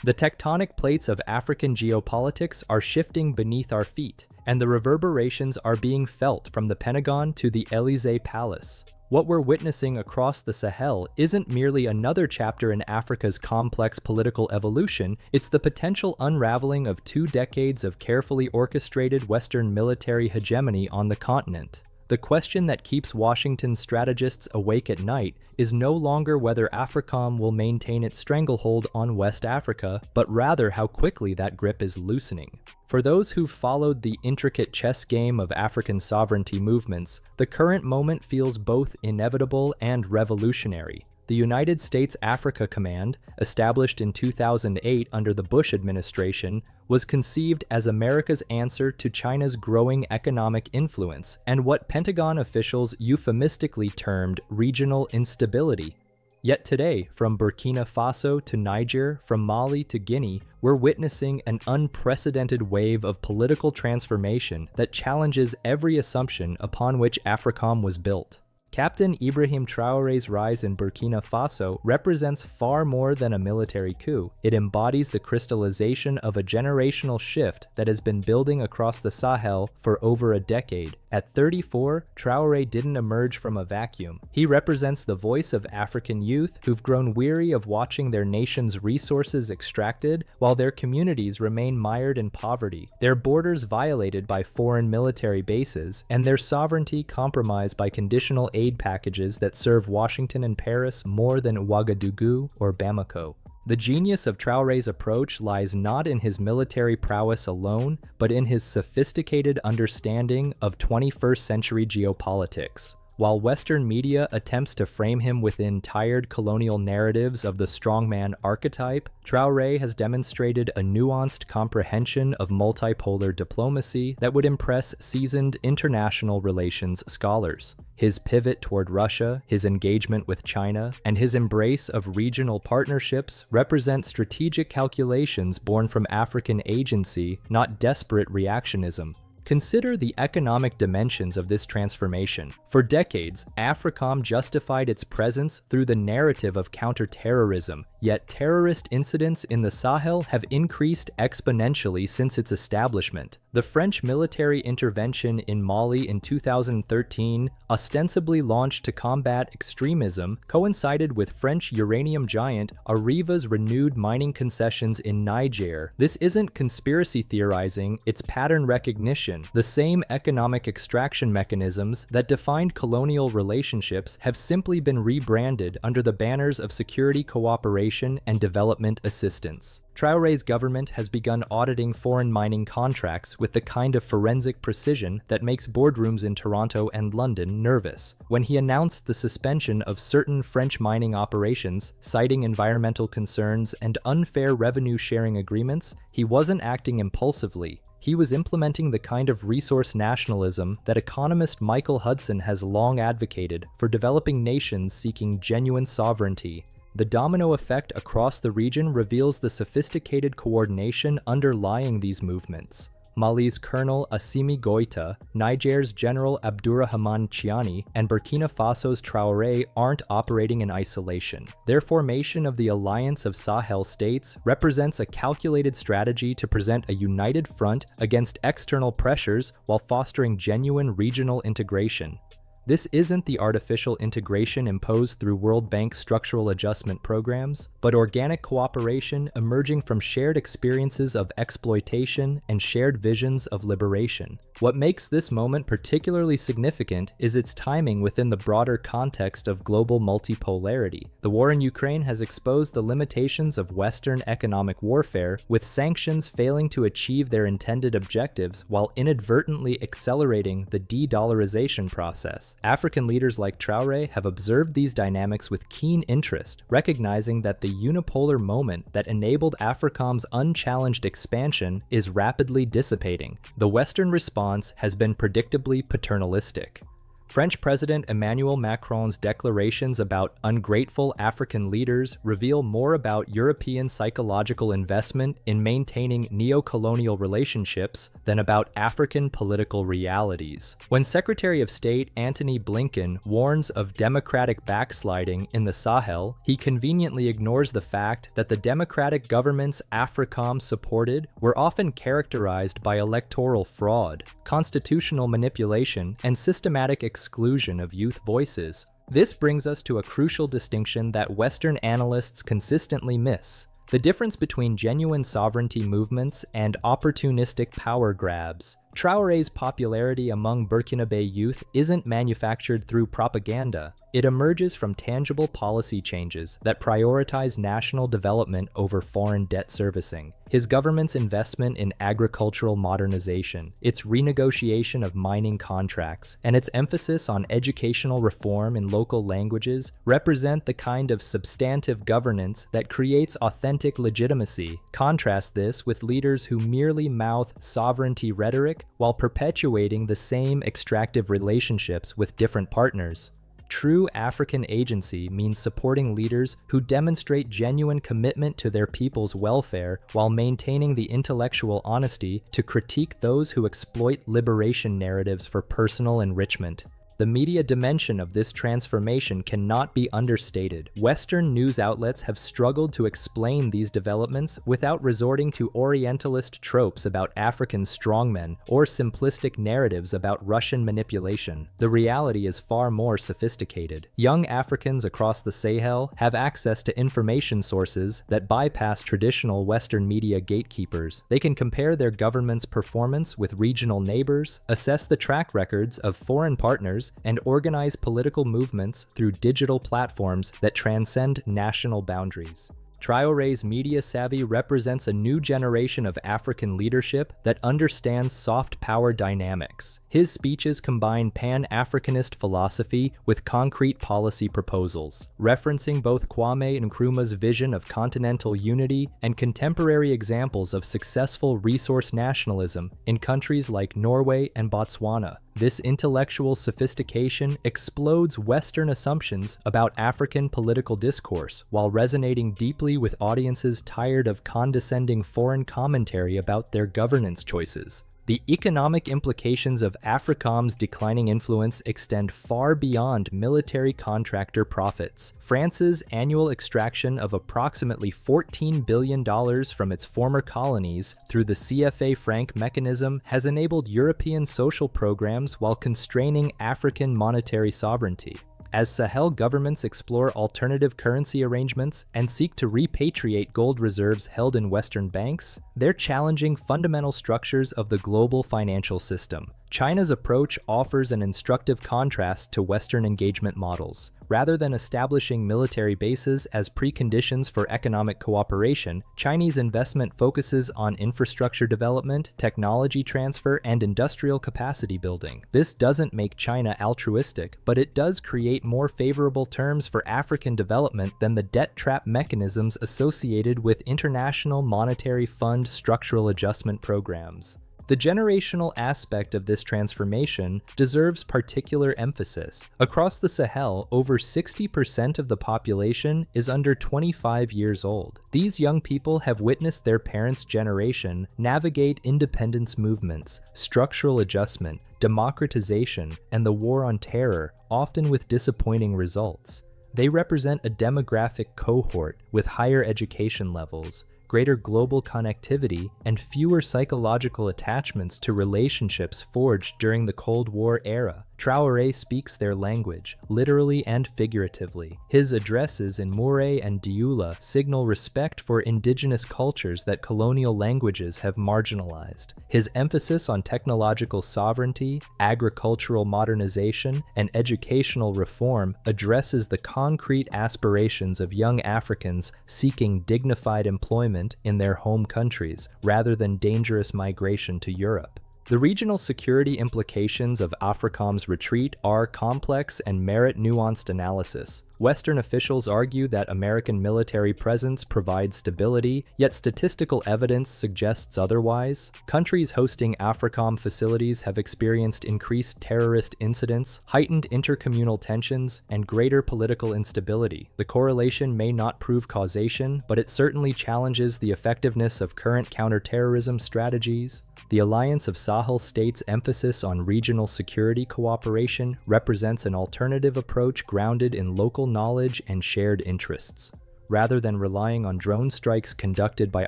The tectonic plates of African geopolitics are shifting beneath our feet, and the reverberations are being felt from the Pentagon to the Élysée Palace. What we're witnessing across the Sahel isn't merely another chapter in Africa's complex political evolution, it's the potential unraveling of 2 decades of carefully orchestrated Western military hegemony on the continent. The question that keeps Washington strategists awake at night is no longer whether Africom will maintain its stranglehold on West Africa, but rather how quickly that grip is loosening. For those who've followed the intricate chess game of African sovereignty movements, the current moment feels both inevitable and revolutionary. The United States Africa Command, established in 2008 under the Bush administration, was conceived as America's answer to China's growing economic influence and what Pentagon officials euphemistically termed regional instability. Yet today, from Burkina Faso to Niger, from Mali to Guinea, we're witnessing an unprecedented wave of political transformation that challenges every assumption upon which Africom was built. Captain Ibrahim Traoré's rise in Burkina Faso represents far more than a military coup. It embodies the crystallization of a generational shift that has been building across the Sahel for over a decade. At 34, Traoré didn't emerge from a vacuum. He represents the voice of African youth who've grown weary of watching their nation's resources extracted while their communities remain mired in poverty, their borders violated by foreign military bases, and their sovereignty compromised by conditional aid packages that serve Washington and Paris more than Ouagadougou or Bamako. The genius of Traoré's approach lies not in his military prowess alone, but in his sophisticated understanding of 21st century geopolitics. While Western media attempts to frame him within tired colonial narratives of the strongman archetype, Traoré has demonstrated a nuanced comprehension of multipolar diplomacy that would impress seasoned international relations scholars. His pivot toward Russia, his engagement with China, and his embrace of regional partnerships represent strategic calculations born from African agency, not desperate reactionism. Consider the economic dimensions of this transformation. For decades, Africom justified its presence through the narrative of counterterrorism, yet terrorist incidents in the Sahel have increased exponentially since its establishment. The French military intervention in Mali in 2013, ostensibly launched to combat extremism, coincided with French uranium giant Arreva's renewed mining concessions in Niger. This isn't conspiracy theorizing, it's pattern recognition. The same economic extraction mechanisms that defined colonial relationships have simply been rebranded under the banners of security cooperation and development assistance. Traoré's government has begun auditing foreign mining contracts with the kind of forensic precision that makes boardrooms in Toronto and London nervous. When he announced the suspension of certain French mining operations, citing environmental concerns and unfair revenue-sharing agreements, he wasn't acting impulsively. He was implementing the kind of resource nationalism that economist Michael Hudson has long advocated for developing nations seeking genuine sovereignty. The domino effect across the region reveals the sophisticated coordination underlying these movements. Mali's Colonel Assimi Goïta, Niger's General Abdourahmane Chiani, and Burkina Faso's Traoré aren't operating in isolation. Their formation of the Alliance of Sahel States represents a calculated strategy to present a united front against external pressures while fostering genuine regional integration. This isn't the artificial integration imposed through World Bank structural adjustment programs, but organic cooperation emerging from shared experiences of exploitation and shared visions of liberation. What makes this moment particularly significant is its timing within the broader context of global multipolarity. The war in Ukraine has exposed the limitations of Western economic warfare, with sanctions failing to achieve their intended objectives while inadvertently accelerating the de-dollarization process. African leaders like Traoré have observed these dynamics with keen interest, recognizing that the unipolar moment that enabled Africom's unchallenged expansion is rapidly dissipating. The Western response has been predictably paternalistic. French President Emmanuel Macron's declarations about ungrateful African leaders reveal more about European psychological investment in maintaining neo-colonial relationships than about African political realities. When Secretary of State Antony Blinken warns of democratic backsliding in the Sahel, he conveniently ignores the fact that the democratic governments Africom supported were often characterized by electoral fraud, constitutional manipulation, and systematic exclusion of youth voices. This brings us to a crucial distinction that Western analysts consistently miss: the difference between genuine sovereignty movements and opportunistic power grabs. Traoré's popularity among Burkinabe youth isn't manufactured through propaganda. It emerges from tangible policy changes that prioritize national development over foreign debt servicing. His government's investment in agricultural modernization, its renegotiation of mining contracts, and its emphasis on educational reform in local languages represent the kind of substantive governance that creates authentic legitimacy. Contrast this with leaders who merely mouth sovereignty rhetoric while perpetuating the same extractive relationships with different partners. True African agency means supporting leaders who demonstrate genuine commitment to their people's welfare while maintaining the intellectual honesty to critique those who exploit liberation narratives for personal enrichment. The media dimension of this transformation cannot be understated. Western news outlets have struggled to explain these developments without resorting to Orientalist tropes about African strongmen or simplistic narratives about Russian manipulation. The reality is far more sophisticated. Young Africans across the Sahel have access to information sources that bypass traditional Western media gatekeepers. They can compare their government's performance with regional neighbors, assess the track records of foreign partners, and organize political movements through digital platforms that transcend national boundaries. Traoré's media savvy represents a new generation of African leadership that understands soft power dynamics. His speeches combine Pan-Africanist philosophy with concrete policy proposals, referencing both Kwame Nkrumah's vision of continental unity and contemporary examples of successful resource nationalism in countries like Norway and Botswana. This intellectual sophistication explodes Western assumptions about African political discourse while resonating deeply with audiences tired of condescending foreign commentary about their governance choices. The economic implications of Africom's declining influence extend far beyond military contractor profits. France's annual extraction of approximately $14 billion from its former colonies through the CFA franc mechanism has enabled European social programs while constraining African monetary sovereignty. As Sahel governments explore alternative currency arrangements and seek to repatriate gold reserves held in Western banks, they're challenging fundamental structures of the global financial system. China's approach offers an instructive contrast to Western engagement models. Rather than establishing military bases as preconditions for economic cooperation, Chinese investment focuses on infrastructure development, technology transfer, and industrial capacity building. This doesn't make China altruistic, but it does create more favorable terms for African development than the debt trap mechanisms associated with International Monetary Fund structural adjustment programs. The generational aspect of this transformation deserves particular emphasis. Across the Sahel, over 60% of the population is under 25 years old. These young people have witnessed their parents' generation navigate independence movements, structural adjustment, democratization, and the war on terror, often with disappointing results. They represent a demographic cohort with higher education levels, greater global connectivity, and fewer psychological attachments to relationships forged during the Cold War era. Traoré speaks their language, literally and figuratively. His addresses in Mooré and Dioula signal respect for indigenous cultures that colonial languages have marginalized. His emphasis on technological sovereignty, agricultural modernization, and educational reform addresses the concrete aspirations of young Africans seeking dignified employment in their home countries, rather than dangerous migration to Europe. The regional security implications of Africom's retreat are complex and merit nuanced analysis. Western officials argue that American military presence provides stability, yet statistical evidence suggests otherwise. Countries hosting Africom facilities have experienced increased terrorist incidents, heightened intercommunal tensions, and greater political instability. The correlation may not prove causation, but it certainly challenges the effectiveness of current counterterrorism strategies. The Alliance of Sahel States' emphasis on regional security cooperation represents an alternative approach grounded in local knowledge and shared interests. Rather than relying on drone strikes conducted by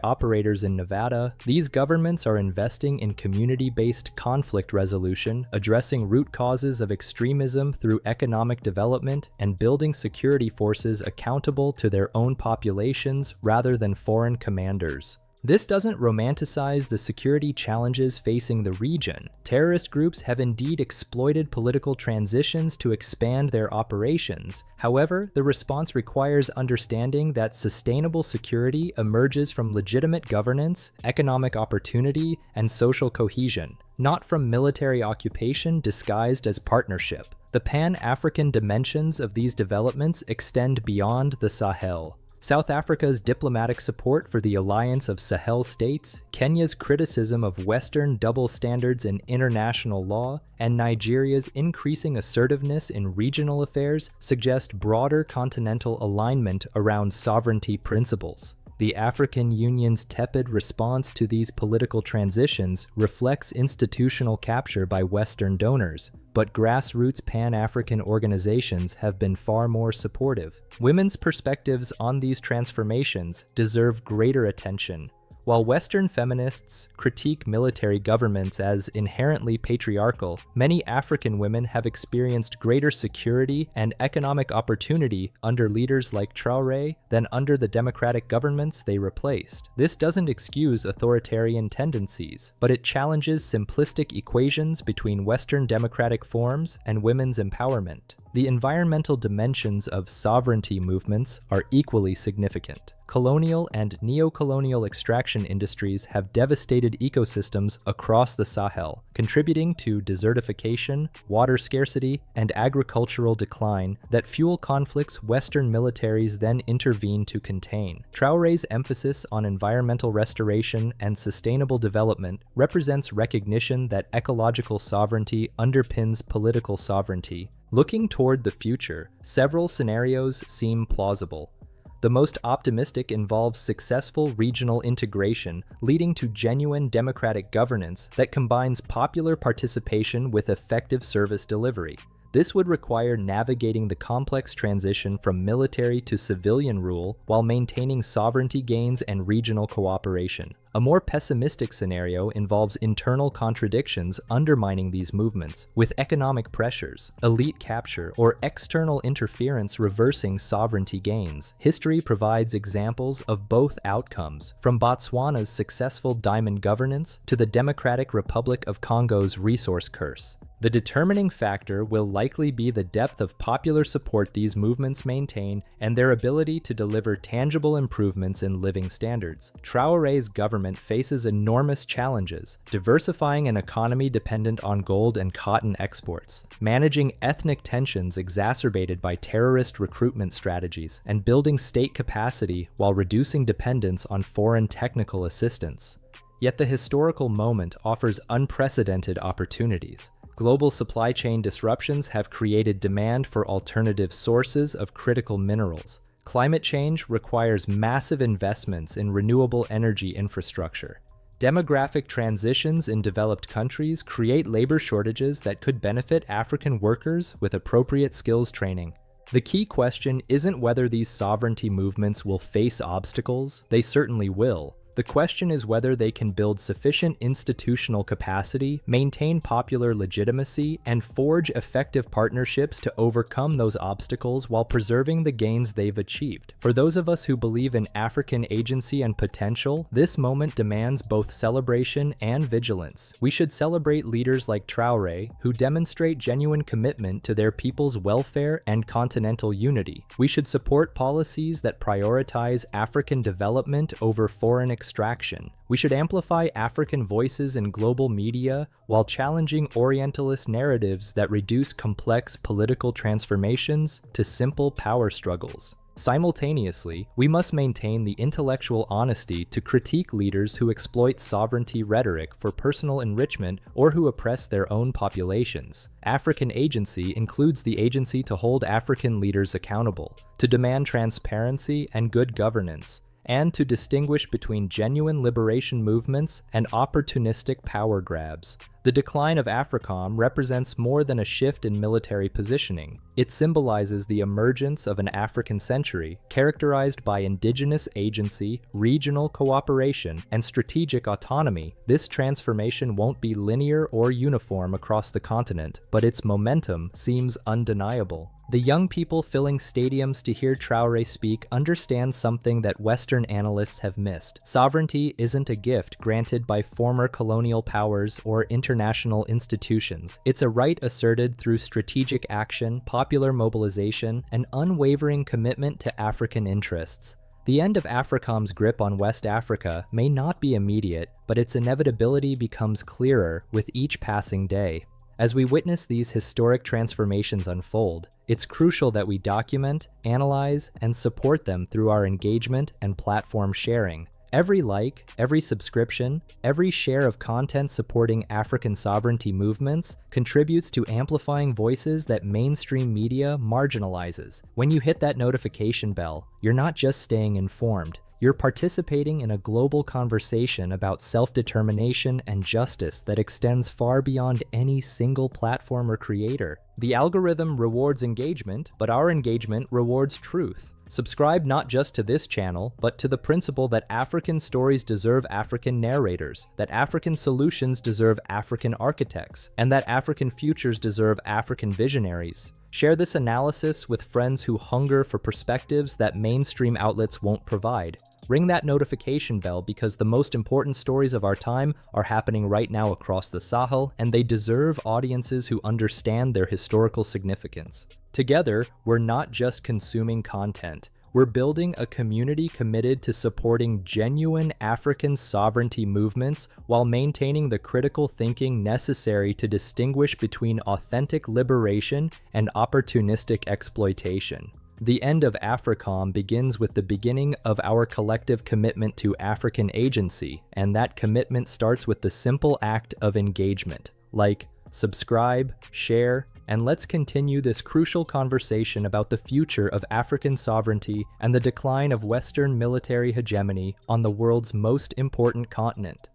operators in Nevada, these governments are investing in community-based conflict resolution, addressing root causes of extremism through economic development, and building security forces accountable to their own populations rather than foreign commanders. This doesn't romanticize the security challenges facing the region. Terrorist groups have indeed exploited political transitions to expand their operations. However, the response requires understanding that sustainable security emerges from legitimate governance, economic opportunity, and social cohesion, not from military occupation disguised as partnership. The Pan-African dimensions of these developments extend beyond the Sahel. South Africa's diplomatic support for the Alliance of Sahel States, Kenya's criticism of Western double standards in international law, and Nigeria's increasing assertiveness in regional affairs suggest broader continental alignment around sovereignty principles. The African Union's tepid response to these political transitions reflects institutional capture by Western donors, but grassroots Pan-African organizations have been far more supportive. Women's perspectives on these transformations deserve greater attention. While Western feminists critique military governments as inherently patriarchal, many African women have experienced greater security and economic opportunity under leaders like Traoré than under the democratic governments they replaced. This doesn't excuse authoritarian tendencies, but it challenges simplistic equations between Western democratic forms and women's empowerment. The environmental dimensions of sovereignty movements are equally significant. Colonial and neocolonial extraction industries have devastated ecosystems across the Sahel, contributing to desertification, water scarcity, and agricultural decline that fuel conflicts Western militaries then intervene to contain. Traoré's emphasis on environmental restoration and sustainable development represents recognition that ecological sovereignty underpins political sovereignty. Looking toward the future, several scenarios seem plausible. The most optimistic involves successful regional integration, leading to genuine democratic governance that combines popular participation with effective service delivery. This would require navigating the complex transition from military to civilian rule while maintaining sovereignty gains and regional cooperation. A more pessimistic scenario involves internal contradictions undermining these movements, with economic pressures, elite capture, or external interference reversing sovereignty gains. History provides examples of both outcomes, from Botswana's successful diamond governance to the Democratic Republic of Congo's resource curse. The determining factor will likely be the depth of popular support these movements maintain and their ability to deliver tangible improvements in living standards. Traoré's government faces enormous challenges, diversifying an economy dependent on gold and cotton exports, managing ethnic tensions exacerbated by terrorist recruitment strategies, and building state capacity while reducing dependence on foreign technical assistance. Yet the historical moment offers unprecedented opportunities. Global supply chain disruptions have created demand for alternative sources of critical minerals. Climate change requires massive investments in renewable energy infrastructure. Demographic transitions in developed countries create labor shortages that could benefit African workers with appropriate skills training. The key question isn't whether these sovereignty movements will face obstacles. They certainly will. The question is whether they can build sufficient institutional capacity, maintain popular legitimacy, and forge effective partnerships to overcome those obstacles while preserving the gains they've achieved. For those of us who believe in African agency and potential, this moment demands both celebration and vigilance. We should celebrate leaders like Traoré, who demonstrate genuine commitment to their people's welfare and continental unity. We should support policies that prioritize African development over foreign expansion extraction. We should amplify African voices in global media while challenging Orientalist narratives that reduce complex political transformations to simple power struggles. Simultaneously, we must maintain the intellectual honesty to critique leaders who exploit sovereignty rhetoric for personal enrichment or who oppress their own populations. African agency includes the agency to hold African leaders accountable, to demand transparency and good governance, and to distinguish between genuine liberation movements and opportunistic power grabs. The decline of Africom represents more than a shift in military positioning. It symbolizes the emergence of an African century characterized by indigenous agency, regional cooperation, and strategic autonomy. This transformation won't be linear or uniform across the continent, but its momentum seems undeniable. The young people filling stadiums to hear Traoré speak understand something that Western analysts have missed. Sovereignty isn't a gift granted by former colonial powers or international institutions. It's a right asserted through strategic action, popular mobilization, and unwavering commitment to African interests. The end of Africom's grip on West Africa may not be immediate, but its inevitability becomes clearer with each passing day. As we witness these historic transformations unfold, it's crucial that we document, analyze, and support them through our engagement and platform sharing. Every like, every subscription, every share of content supporting African sovereignty movements contributes to amplifying voices that mainstream media marginalizes. When you hit that notification bell, you're not just staying informed. You're participating in a global conversation about self-determination and justice that extends far beyond any single platform or creator. The algorithm rewards engagement, but our engagement rewards truth. Subscribe not just to this channel, but to the principle that African stories deserve African narrators, that African solutions deserve African architects, and that African futures deserve African visionaries. Share this analysis with friends who hunger for perspectives that mainstream outlets won't provide. Ring that notification bell because the most important stories of our time are happening right now across the Sahel, and they deserve audiences who understand their historical significance. Together, we're not just consuming content. We're building a community committed to supporting genuine African sovereignty movements while maintaining the critical thinking necessary to distinguish between authentic liberation and opportunistic exploitation. The end of Africom begins with the beginning of our collective commitment to African agency, and that commitment starts with the simple act of engagement. Like, subscribe, share, and let's continue this crucial conversation about the future of African sovereignty and the decline of Western military hegemony on the world's most important continent.